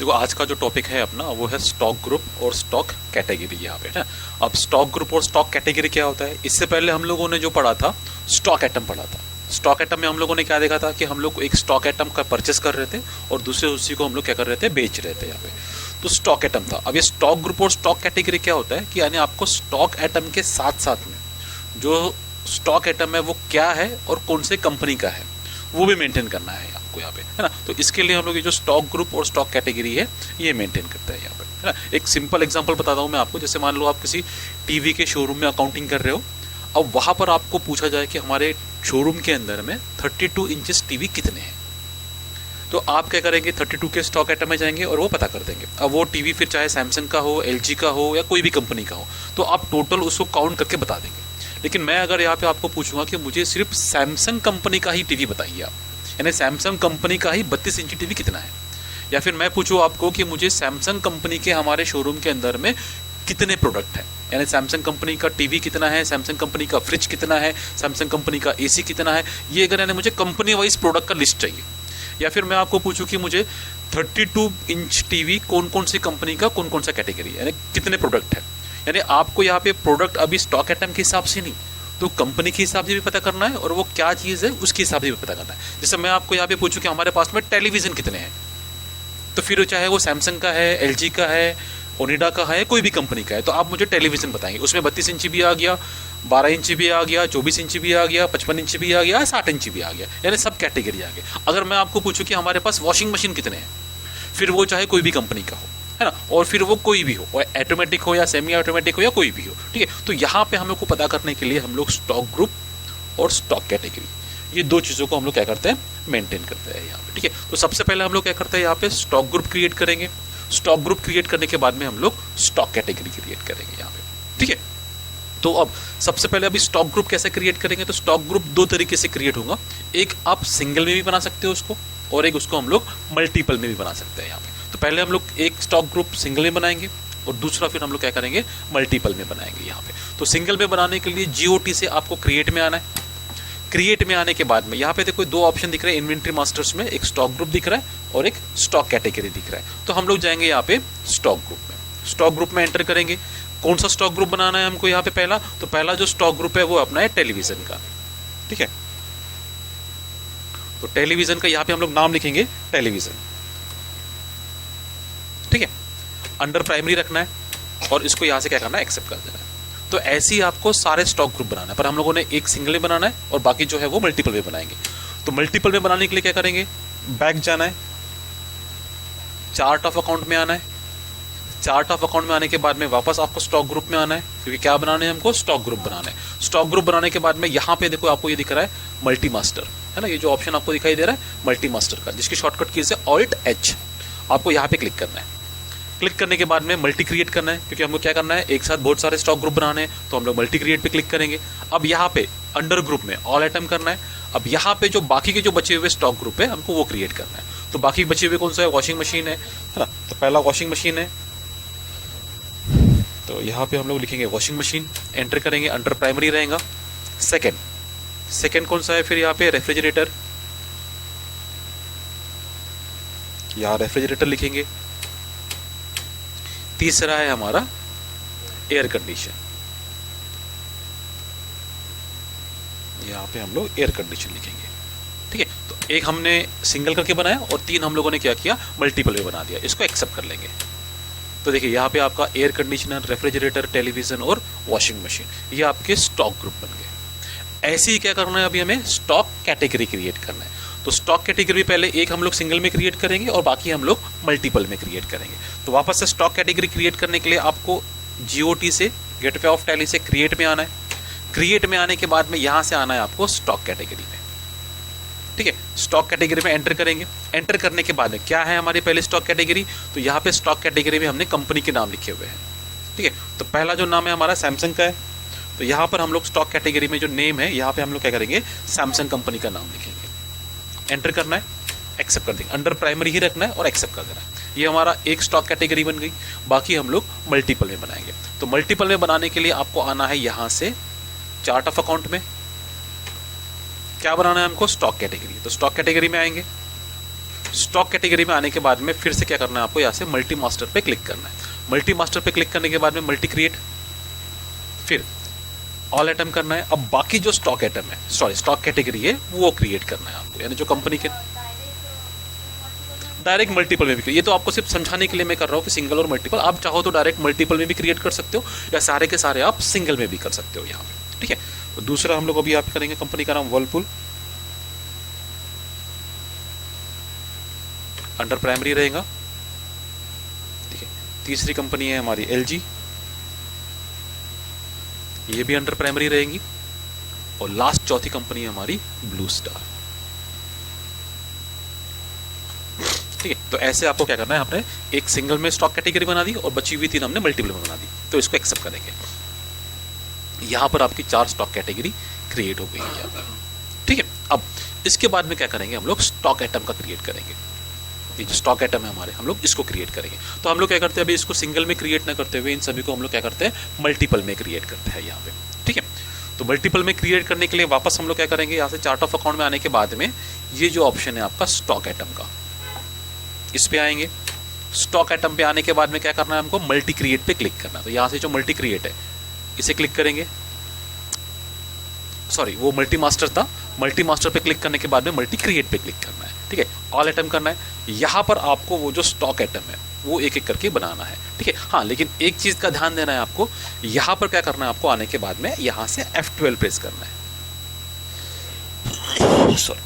देखो आज का जो टॉपिक है अपना वो है स्टॉक ग्रुप और स्टॉक कैटेगरी यहाँ पे है। अब स्टॉक ग्रुप और स्टॉक कैटेगरी क्या होता है, इससे पहले हम लोगों ने जो पढ़ा था स्टॉक एटम पढ़ा था। स्टॉक एटम में हम लोगों ने क्या देखा था कि हम लोग एक स्टॉक एटम का परचेस कर रहे थे और दूसरे उसी को हम लोग क्या कर रहे थे, बेच रहे थे यहाँ पे। तो स्टॉक एटम था। अब ये स्टॉक ग्रुप और स्टॉक कैटेगरी क्या होता है कि यानी आपको स्टॉक एटम के साथ साथ में जो स्टॉक एटम है वो क्या है और कौन से कंपनी का है वो भी मेंटेन करना है आपको यहाँ पे, है ना। तो इसके लिए हम लोग ये जो स्टॉक ग्रुप और स्टॉक कैटेगरी है ये मेंटेन करता है यहाँ पे, है ना। एक सिंपल एग्जांपल बताता हूँ मैं आपको। जैसे मान लो आप किसी टीवी के शोरूम में अकाउंटिंग कर रहे हो। अब वहां पर आपको पूछा जाए कि हमारे शोरूम के अंदर में 32 इंचेस टीवी कितने हैं, तो आप क्या करेंगे, 32 के स्टॉक आइटम में जाएंगे और वो पता कर देंगे। अब वो टीवी फिर चाहे सैमसंग का हो, एलजी का हो या कोई भी कंपनी का हो, तो आप टोटल उसको काउंट करके बता देंगे। लेकिन मैं अगर यहाँ पे आपको पूछूंगा कि मुझे सिर्फ सैमसंग कंपनी का ही टीवी बताइए आप, यानी सैमसंग कंपनी का ही 32 इंची टीवी कितना है, या फिर मैं पूछूं आपको कि मुझे सैमसंग कंपनी के हमारे शोरूम के अंदर में कितने प्रोडक्ट हैं, यानी सैमसंग कंपनी का टीवी कितना है, सैमसंग कंपनी का फ्रिज कितना है, सैमसंग कंपनी का एसी कितना है, ये अगर यानी मुझे कंपनी वाइज प्रोडक्ट का लिस्ट चाहिए। या फिर मैं आपको पूछूं कि मुझे 32 इंच टीवी कौन कौन सी कंपनी का कौन कौन सा कैटेगरी, यानी कितने प्रोडक्ट है। यानी आपको यहाँ पे प्रोडक्ट अभी स्टॉक आइटम के हिसाब से नहीं, तो कंपनी के हिसाब से भी पता करना है और वो क्या चीज़ है उसके हिसाब से भी पता करना है। जैसे मैं आपको यहाँ पे पूछूं कि हमारे पास में टेलीविज़न कितने हैं, तो फिर चाहे वो सैमसंग का है, एलजी का है, ओनिडा का है, कोई भी कंपनी का है, तो आप मुझे टेलीविज़न बताएंगे। उसमें 32 इंची भी आ गया, 12 इंची भी आ गया, 24 इंची भी आ गया, 55 इंची भी आ गया, 60 इंची भी आ गया, यानी सब कैटेगरी आ गए। अगर मैं आपको पूछूं कि हमारे पास वॉशिंग मशीन कितने हैं, फिर वो चाहे कोई भी कंपनी का हो, है ना, और फिर वो कोई भी हो, ऑटोमेटिक हो या सेमी ऑटोमेटिक हो या कोई भी हो, ठीक है। तो यहाँ पे हम लोग को पता करने के लिए हम लोग स्टॉक ग्रुप और स्टॉक कैटेगरी, ये दो चीज़ों को हम लोग क्या करते हैं, मेंटेन करते हैं यहाँ पे, ठीक है। तो सबसे पहले हम लोग क्या करते हैं, यहाँ पे स्टॉक ग्रुप क्रिएट करेंगे। स्टॉक ग्रुप क्रिएट करने के बाद में हम लोग स्टॉक कैटेगरी क्रिएट करेंगे यहाँ पे, ठीक है। तो अब सबसे पहले अभी स्टॉक ग्रुप कैसे क्रिएट करेंगे, तो स्टॉक ग्रुप दो तरीके से क्रिएट होगा। एक आप सिंगल में भी बना सकते हो उसको, और एक उसको हम लोग मल्टीपल में भी बना सकते हैं यहाँ पे। तो पहले हम लोग एक स्टॉक ग्रुप सिंगल में बनाएंगे और दूसरा फिर हम लोग क्या करेंगे, मल्टीपल में बनाएंगे यहाँ पे। तो सिंगल में बनाने के लिए जीओटी से आपको क्रिएट में आना है। क्रिएट में आने के बाद में यहाँ पे देखो दो ऑप्शन दिख रहे हैं इन्वेंट्री मास्टर्स में, एक स्टॉक ग्रुप दिख रहा है और एक स्टॉक कैटेगरी दिख रहा है। तो हम लोग जाएंगे यहाँ पे स्टॉक ग्रुप में। स्टॉक ग्रुप में एंटर करेंगे। कौन सा स्टॉक ग्रुप बनाना है हमको यहाँ पे, पहला तो पहला जो स्टॉक ग्रुप है वो अपना है टेलीविजन का, ठीक है। तो टेलीविजन का यहाँ पे हम लोग नाम लिखेंगे टेलीविजन, ठीक है। अंडर प्राइमरी रखना है और इसको यहाँ से क्या करना है, एक्सेप्ट कर देना है। तो ऐसे ही आपको सारे स्टॉक ग्रुप बनाना है, पर हम लोगों ने एक सिंगल में बनाना है और बाकी जो है वो मल्टीपल में बनाएंगे। तो मल्टीपल में बनाने के लिए क्या करेंगे, बैक जाना है, चार्ट ऑफ अकाउंट में आना है। चार्ट ऑफ अकाउंट में आने के बाद में वापस आपको स्टॉक ग्रुप में आना है, क्योंकि क्या बनाना है हमको, स्टॉक ग्रुप बनाना है। स्टॉक ग्रुप बनाने के बाद में यहाँ पे देखो आपको ये दिख रहा है मल्टी मास्टर, है ना, ये जो ऑप्शन आपको दिखाई दे रहा है मल्टी मास्टर का, जिसकी शॉर्टकट कीज है ऑल्ट एच। आपको यहाँ पे क्लिक करना है। क्लिक करने के बाद में मल्टी क्रिएट करना है, क्योंकि हमको क्या करना है, एक साथ बहुत सारे स्टॉक ग्रुप बनाने हैं, तो हम लोग मल्टी क्रिएट पे क्लिक करेंगे। अब यहाँ पे अंडर ग्रुप में ऑल आइटम करना है। अब यहाँ पे जो बाकी के जो बचे हुए स्टॉक ग्रुप है हमको वो क्रिएट करना है। तो बाकी बचे हुए कौन सा है, वॉशिंग मशीन है ना, तो पहला वॉशिंग मशीन है, तो यहाँ पे हम लोग लिखेंगे वॉशिंग मशीन, एंटर करेंगे, अंडर प्राइमरी रहेगा। सेकेंड कौन सा है, फिर यहाँ पे रेफ्रिजरेटर, यहाँ रेफ्रिजरेटर लिखेंगे। तीसरा है हमारा एयर कंडीशन, यहाँ पे हम लोग एयर कंडीशन लिखेंगे, ठीक है। तो एक हमने सिंगल करके बनाया और तीन हम लोगों ने क्या किया, मल्टीपल में बना दिया। इसको एक्सेप्ट कर लेंगे। तो देखिए यहाँ पे आपका एयर कंडीशनर, रेफ्रिजरेटर, टेलीविजन और वॉशिंग मशीन, ये आपके स्टॉक ग्रुप बन गए। ऐसे ही क्या करना है, अभी हमें स्टॉक कैटेगरी क्रिएट करना है। तो स्टॉक कैटेगरी पहले एक हम लोग सिंगल में क्रिएट करेंगे और बाकी हम लोग मल्टीपल में क्रिएट करेंगे। तो वापस से स्टॉक कैटेगरी क्रिएट करने के लिए आपको जीओटी से, गेटवे ऑफ टैली से क्रिएट में आना है। क्रिएट में आने के बाद में यहाँ से आना है आपको स्टॉक कैटेगरी में, ठीक है। स्टॉक कैटेगरी में एंटर करेंगे। एंटर करने के बाद में क्या है हमारी पहले स्टॉक कैटेगरी, तो यहाँ पे स्टॉक कैटेगरी में हमने कंपनी के नाम लिखे हुए हैं, ठीक है। तो पहला जो नाम है हमारा सैमसंग का है, तो यहाँ पर हम लोग स्टॉक कैटेगरी में जो नेम है यहाँ पे हम लोग क्या करेंगे, सैमसंग कंपनी का नाम लिखेंगे। एंटर करना है, एक्सेप्ट कर देंगे। अंडर प्राइमरी ही रखना है और एक्सेप्ट कर देना है। ये हमारा एक स्टॉक कैटेगरी बन गई। बाकी हम लोग मल्टीपल में बनाएंगे। तो मल्टीपल में बनाने के लिए आपको आना है यहाँ से चार्ट ऑफ अकाउंट में, क्या बनाना है हमको, स्टॉक कैटेगरी। तो स्टॉक कैटेगरी में आएंगे। स्टॉक कैटेगरी में आने के बाद में फिर से क्या करना है आपको, यहाँ से मल्टी मास्टर पे क्लिक करना है। मल्टी मास्टर पे क्लिक करने के बाद में मल्टी क्रिएट, फिर ऑल आइटम करना है। अब बाकी जो स्टॉक आइटम है, सॉरी स्टॉक कैटेगरी है, वो क्रिएट करना है आपको, यानी जो कंपनी के डायरेक्ट मल्टीपल में भी। ये तो आपको सिर्फ समझाने के लिए मैं कर रहा हूँ कि सिंगल और मल्टीपल, आप चाहो तो डायरेक्ट मल्टीपल में भी क्रिएट कर सकते हो, या सारे के सारे आप सिंगल में भी कर सकते हो यहाँ पे, ठीक है। तो दूसरा हम लोग अभी यहाँ पे करेंगे, कंपनी का नाम वर्लपूल, अंडर प्राइमरी रहेगा, ठीक है। तीसरी कंपनी है हमारी एलजी, ये भी अंडर प्राइमरी रहेंगी, और लास्ट चौथी कंपनी है हमारी ब्लू स्टार, ठीक है। तो ऐसे आपको क्या करना है, हमने एक सिंगल में स्टॉक कैटेगरी बना दी और बची हुई 3 हमने मल्टीपल में बना दी, तो इसको एक्सेप्ट करेंगे। यहां पर आपकी 4 स्टॉक कैटेगरी क्रिएट हो गई है यहाँ पर, ठीक है। अब इसके बाद में क्या करेंगे, हम लोग स्टॉक आइटम का क्रिएट करेंगे। ये जो स्टॉक आइटम है हमारे, हम लोग इसको क्रिएट करेंगे। तो हम लोग क्या करते हैं, अभी इसको सिंगल में क्रिएट ना करते हुए इन सभी को हम लोग क्या करते हैं, मल्टीपल में क्रिएट करते हैं यहाँ पे, ठीक है। तो मल्टीपल में क्रिएट करने के लिए वापस हम लोग क्या करेंगे, यहाँ से चार्ट ऑफ अकाउंट में आने के बाद में ये जो ऑप्शन है आपका स्टॉक आइटम का, इस पे आएंगे। स्टॉक आइटम पे आने के बाद में क्या करना है हमको, मल्टी क्रिएट पे क्लिक करना है। तो यहाँ से जो मल्टी क्रिएट है इसे क्लिक करेंगे, सॉरी वो मल्टी मास्टर था, मल्टी मास्टर पे क्लिक करने के बाद में मल्टी क्रिएट पे क्लिक करना है, ठीक है। ऑल आइटम करना है। यहाँ पर आपको वो जो स्टॉक आइटम है वो एक एक करके बनाना है, ठीक है। हाँ, लेकिन एक चीज का ध्यान देना है आपको, यहाँ पर क्या करना है आपको, आने के बाद में यहाँ से F12 प्रेस करना है, सॉरी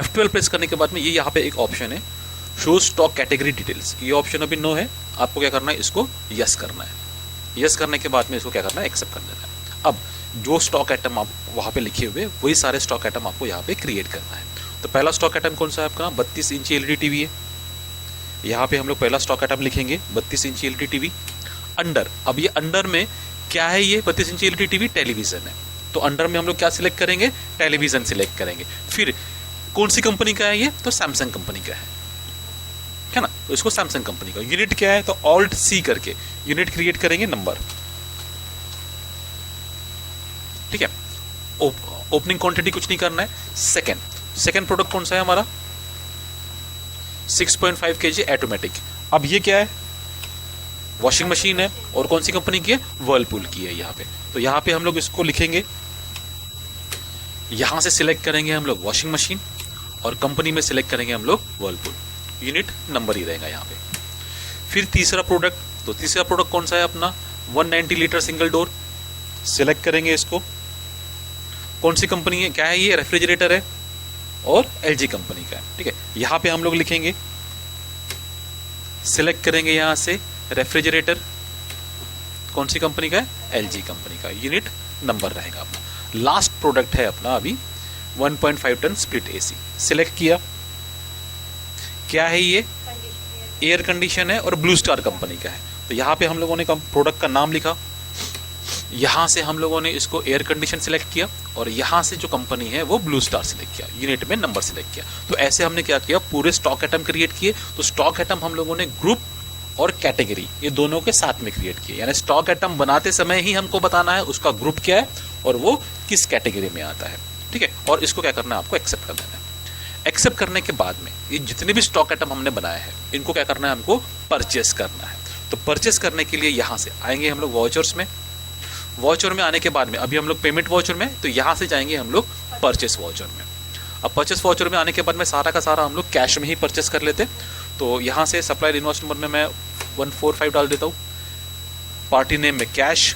F12 प्रेस करने के बाद में ये यहाँ पे एक ऑप्शन है शो स्टॉक कैटेगरी डिटेल्स, ये ऑप्शन अभी नो है, आपको क्या करना है, इसको यस करना है। यस करने के बाद में इसको क्या करना है, एक्सेप्ट कर देना है। अब जो स्टॉक आइटम आप वहाँ पे लिखे हुए वही सारे स्टॉक आइटम आपको यहाँ पे क्रिएट करना है। तो पहला स्टॉक आइटम कौन सा है आपका, 32 इंची एलईडी टीवी है। यहाँ पे हम लोग पहला स्टॉक आइटम लिखेंगे 32 इंची एलईडी टीवी। अंडर, अब ये अंडर में क्या है, ये 32 इंची एलईडी टीवी टेलीविजन है, तो अंडर में हम लोग क्या सिलेक्ट करेंगे, टेलीविजन सिलेक्ट करेंगे। फिर कौन सी कंपनी का है ये, तो सैमसंग कंपनी का है ना, तो इसको सैमसंग कंपनी का। यूनिट क्या है, तो ऑल्ट सी करके यूनिट क्रिएट करेंगे, नंबर, ठीक है। ओपनिंग क्वांटिटी कुछ नहीं करना है। सेकंड प्रोडक्ट कौन सा है हमारा, 6.5 kg ऑटोमेटिक। अब ये क्या है, वॉशिंग मशीन है, और कौन सी कंपनी की है, वर्लपूल की है यहाँ पे। तो यहाँ पे हम लोग इसको लिखेंगे, यहां से सिलेक्ट करेंगे हम लोग वॉशिंग मशीन, और कंपनी में सिलेक्ट करेंगे हम लोग वर्लपूल, यूनिट नंबर ही रहेगा यहाँ पे। फिर तीसरा प्रोडक्ट, तो तीसरा प्रोडक्ट कौन सा है अपना, 190 लीटर सिंगल डोर, सिलेक्ट करेंगे इसको। कौन सी कंपनी है, क्या है ये, रेफ्रिजरेटर है और एलजी कंपनी का है, ठीक है। यहां पे हम लोग लिखेंगे, सिलेक्ट करेंगे यहां से रेफ्रिजरेटर, कौन सी कंपनी का है, एलजी कंपनी का, यूनिट नंबर रहेगा अपना। लास्ट प्रोडक्ट है अपना अभी 1.5 टन स्प्लिट एसी, सिलेक्ट किया। क्या है ये, एयर कंडीशन है और ब्लू स्टार कंपनी का है। तो यहाँ पे हम लोगों ने प्रोडक्ट का नाम लिखा, यहाँ से हम लोगों ने इसको एयर कंडीशन सिलेक्ट किया, और यहाँ से जो कंपनी है वो ब्लू स्टार सिलेक्ट किया, यूनिट में नंबर सिलेक्ट किया। तो ऐसे हमने क्या किया, पूरे स्टॉक आइटम क्रिएट किए। तो स्टॉक आइटम हम लोगों ने ग्रुप और कैटेगरी ये दोनों के साथ में क्रिएट किए, यानी स्टॉक आइटम बनाते समय ही हमको बताना है उसका ग्रुप क्या है और वो किस कैटेगरी में आता है, ठीक है। और इसको क्या करना है, आपको एक्सेप्ट कर देना है। एक्सेप्ट करने के बाद में ये जितने भी स्टॉक आइटम हमने बनाए हैं इनको क्या करना है, हमको परचेस करना है। तो परचेस करने के लिए यहाँ से आएंगे हम लोग वाउचर्स में, वाउचर में आने के बाद में अभी हम लोग पेमेंट वाउचर में, तो यहाँ से जाएंगे हम लोग परचेस वाउचर में। अब परचेस वाउचर में आने के बाद में सारा का सारा हम लोग कैश में ही परचेस कर लेते। तो यहाँ से सप्लायर इनवॉइस नंबर में मैं 145 डाल देता हूँ, पार्टी नेम में कैश,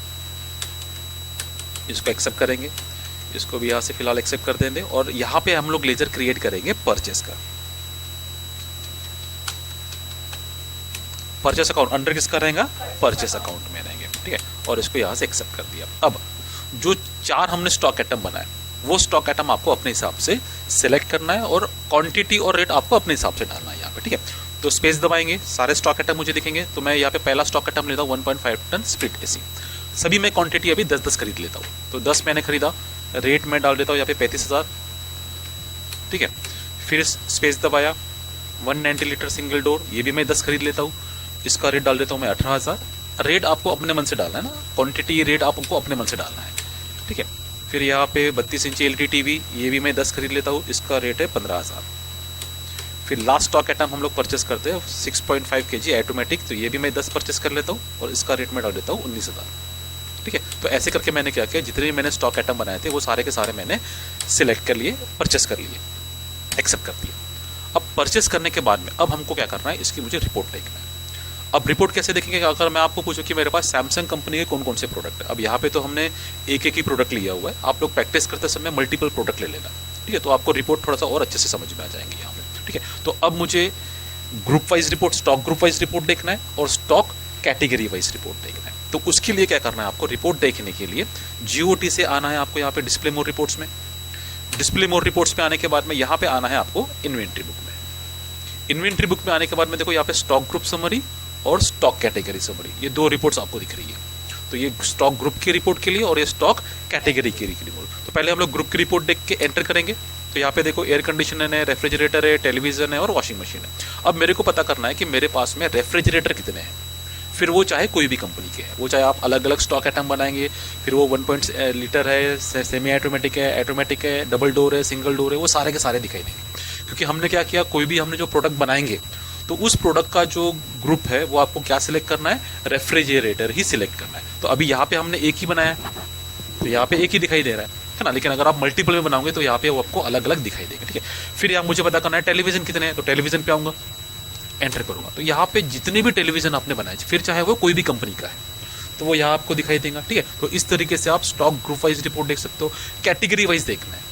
इसको एक्सेप्ट करेंगे, इसको भी यहाँ से फिलहाल एक्सेप्ट कर देंगे। और यहाँ पे हम लोग लेजर क्रिएट करेंगे परचेस का, परचेस अकाउंट अंडर किसका रहेगा, परचेस अकाउंट में रहेंगे, ठीक है। और इसको यहाँ से एक्सेप्ट कर दिया। अब जो 4 हमने स्टॉक आइटम बनाए वो स्टॉक आइटम आपको अपने हिसाब से सिलेक्ट करना है, और क्वांटिटी और रेट आपको अपने हिसाब से डालना है यहाँ पे, ठीक है। तो स्पेस दबाएंगे, सारे स्टॉक आइटम मुझे दिखेंगे। तो मैं यहाँ पे पहला स्टॉक आइटम लेता हूँ 1.5 टन स्प्लिट एसी, सभी में क्वांटिटी अभी 10-10 खरीद लेता हूँ। तो 10 मैंने खरीदा, रेट में डाल देता हूँ यहाँ पे 35,000, ठीक है। फिर स्पेस दबाया, 190 लीटर सिंगल डोर, ये भी मैं 10 खरीद लेता हूँ, इसका रेट डाल देता हूँ मैं 18,000। रेट आपको अपने मन से डालना है ना, क्वांटिटी रेट आपको अपने मन से डालना है, ठीक है। फिर यहाँ पे 32 इंची एलईडी टीवी, ये भी मैं 10 खरीद लेता हूँ, इसका रेट है 15,000। फिर लास्ट स्टॉक आइटम हम लोग परचेस करते हैं 6.5 kg ऑटोमेटिक, तो ये भी मैं 10 परचेस कर लेता हूँ और इसका रेट मैं डाल देता हूँ 19,000। ठीक है, तो ऐसे करके मैंने क्या किया, जितने भी मैंने स्टॉक आइटम बनाए थे वो सारे के सारे मैंने सिलेक्ट कर लिए, परचेस कर लिए, एक्सेप्ट कर दिया। अब परचेस करने के बाद में अब हमको क्या करना है, इसकी मुझे रिपोर्ट देखना है। अब रिपोर्ट कैसे देखेंगे, अगर मैं आपको पूछूं कि मेरे पास सैमसंग कंपनी के कौन कौन से प्रोडक्ट है। अब यहाँ पे तो हमने एक ही प्रोडक्ट लिया हुआ है, आप लोग प्रैक्टिस करते समय मल्टीपल प्रोडक्ट ले लेना। ठीक है, तो आपको रिपोर्ट थोड़ा सा और अच्छे से समझ में आ जाएंगे यहाँ पे। ठीक है, तो अब मुझे group wise report, stock group wise report देखना है और स्टॉक कैटेगरी वाइज रिपोर्ट देखना है। तो उसके लिए क्या करना है आपको, रिपोर्ट देखने के लिए GOT से आना है आपको यहाँ पे डिस्प्ले मोड रिपोर्ट्स में। डिस्प्ले मोड रिपोर्ट्स पे आने के बाद में यहाँ पे आना है आपको इन्वेंट्री बुक में। इन्वेंट्री बुक में आने के बाद में देखो यहाँ पे स्टॉक ग्रुप समरी और स्टॉक कैटेगरी समरी, ये दो रिपोर्ट्स आपको दिख रही है। तो ये स्टॉक ग्रुप की रिपोर्ट के लिए और ये स्टॉक कैटेगरी की रिपोर्ट। तो पहले हम लोग ग्रुप की रिपोर्ट देख के एंटर करेंगे। तो यहाँ पे देखो एयर कंडीशनर है, रेफ्रिजरेटर है, टेलीविजन है और वॉशिंग मशीन है। अब मेरे को पता करना है कि मेरे पास में रेफ्रिजरेटर कितने हैं, फिर वो चाहे कोई भी कंपनी के हैं, वो चाहे आप अलग अलग स्टॉक आइटम बनाएंगे, फिर वो 1 लीटर है, सेमी ऑटोमेटिक है, डबल डोर है, सिंगल डोर है, वो सारे के सारे दिखाई देंगे। क्योंकि हमने क्या किया, कोई भी हमने जो प्रोडक्ट बनाएंगे तो उस प्रोडक्ट का जो ग्रुप है वो आपको क्या सिलेक्ट करना है, रेफ्रिजरेटर ही सिलेक्ट करना है। तो अभी यहाँ पे हमने एक ही बनाया है, तो यहाँ पे एक ही दिखाई दे रहा है ना, लेकिन अगर आप मल्टीपल में बनाओगे तो यहाँ पे वो आपको अलग अलग दिखाई देगा। ठीक है, फिर यहाँ मुझे पता करना है टेलीविजन कितने हैं, तो टेलीविजन पे आऊंगा, एंटर करूंगा, तो यहाँ पे जितने भी टेलीविजन आपने बनाए, फिर चाहे वो कोई भी कंपनी का है, तो वो यहाँ आपको दिखाई देगा। ठीक है, तो इस तरीके से आप स्टॉक ग्रुप वाइज रिपोर्ट देख सकते हो। कैटेगरी वाइज देखना है,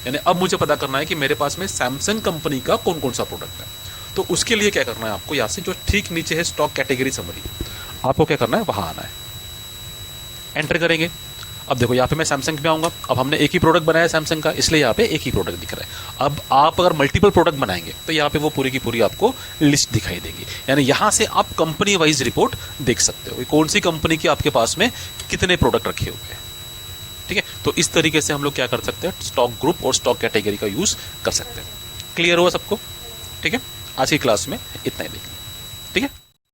यानी अब मुझे पता करना है कि मेरे पास में सैमसंग कंपनी का कौन कौन सा प्रोडक्ट है। तो उसके लिए क्या करना है आपको, यहाँ से जो ठीक नीचे है स्टॉक कैटेगरी समरी, आपको क्या करना है, वहां आना है, एंटर करेंगे। अब देखो यहाँ पे मैं सैमसंग पे आऊंगा, अब हमने एक ही प्रोडक्ट बनाया है सैमसंग का, इसलिए यहाँ पे एक ही प्रोडक्ट दिख रहा है। अब आप अगर मल्टीपल प्रोडक्ट बनाएंगे तो यहाँ पे वो पूरी की पूरी आपको लिस्ट दिखाई देगी, यानी यहाँ से आप कंपनी वाइज रिपोर्ट देख सकते हो, कौन सी कंपनी की आपके पास में कितने प्रोडक्ट रखे हुए हैं। ठीक है, तो इस तरीके से हम लोग क्या कर सकते हैं, स्टॉक ग्रुप और स्टॉक कैटेगरी का यूज कर सकते हैं। क्लियर हुआ सबको? ठीक है, आज की क्लास में इतना ही देखना। ठीक है।